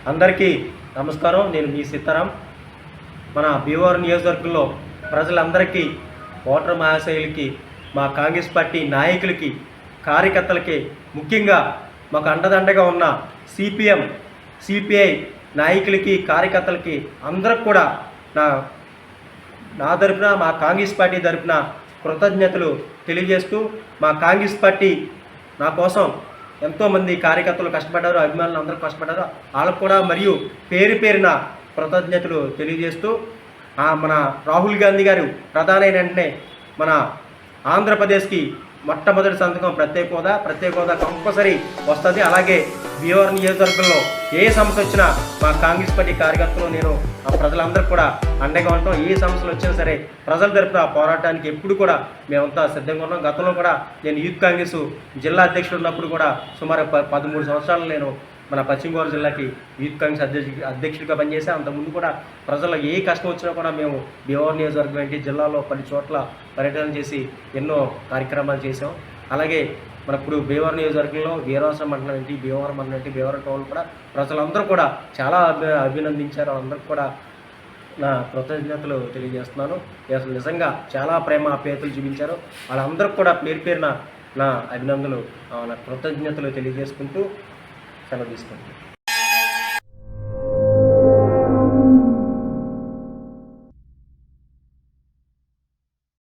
అందరికీ నమస్కారం. నేను మీ సీతారాం. మన భీమవరం నియోజకవర్గంలో ప్రజలందరికీ, ఓటర్ మహాశయులకి, మా కాంగ్రెస్ పార్టీ నాయకులకి, కార్యకర్తలకి, ముఖ్యంగా మాకు అండదండగా ఉన్న సిపిఎం, సిపిఐ నాయకులకి, కార్యకర్తలకి అందరికి కూడా నా తరపున, మా కాంగ్రెస్ పార్టీ తరపున కృతజ్ఞతలు తెలియజేస్తూ, మా కాంగ్రెస్ పార్టీ నా కోసం ఎంతోమంది కార్యకర్తలు కష్టపడ్డారు, అభిమానులు అందరూ కష్టపడ్డారు. వాళ్ళకు కూడా మరియు పేరు పేరున కృతజ్ఞతలు తెలియజేస్తూ, మన రాహుల్ గాంధీ గారు ప్రధాని అయిన వెంటనే మన ఆంధ్రప్రదేశ్కి మొట్టమొదటి సంతకం ప్రత్యేక హోదా కంపల్సరీ వస్తుంది. అలాగే భీమవరం నియోజకవర్గంలో ఏ సమస్య వచ్చినా మా కాంగ్రెస్ పార్టీ కార్యకర్తలు, నేను ఆ ప్రజలందరూ కూడా అండగా ఉంటాం. ఏ సమస్యలు వచ్చినా సరే ప్రజల తరపున పోరాటానికి ఎప్పుడు కూడా మేమంతా సిద్ధంగా ఉన్నాం. గతంలో కూడా నేను యూత్ కాంగ్రెస్ జిల్లా అధ్యక్షుడు ఉన్నప్పుడు కూడా సుమారు 13 సంవత్సరాలు నేను మన పశ్చిమ గోదావరి జిల్లాకి యూత్ కాంగ్రెస్ అధ్యక్షుడిగా పనిచేసాం. అంతకుముందు కూడా ప్రజలు ఏ కష్టం వచ్చినా కూడా మేము భీమవరం నియోజకవర్గం ఏంటి జిల్లాలో 10 చోట్ల పర్యటన చేసి ఎన్నో కార్యక్రమాలు చేసాం. అలాగే మన ఇప్పుడు భీమవరం నియోజకవర్గంలో వీరవాసం మండలం ఏంటి, భీమవరం మండలం ఏంటి, భీమవరం టౌన్ కూడా ప్రజలందరూ కూడా చాలా అభినందించారు. అందరూ కూడా నా కృతజ్ఞతలు తెలియజేస్తున్నాను. అసలు నిజంగా చాలా ప్రేమ ఆప్యాయతలు చూపించారు. వాళ్ళందరూ కూడా పేరు పేరున నా అభినందనలు, నా కృతజ్ఞతలు తెలియజేసుకుంటూ సెలవు తీసుకుంటాను.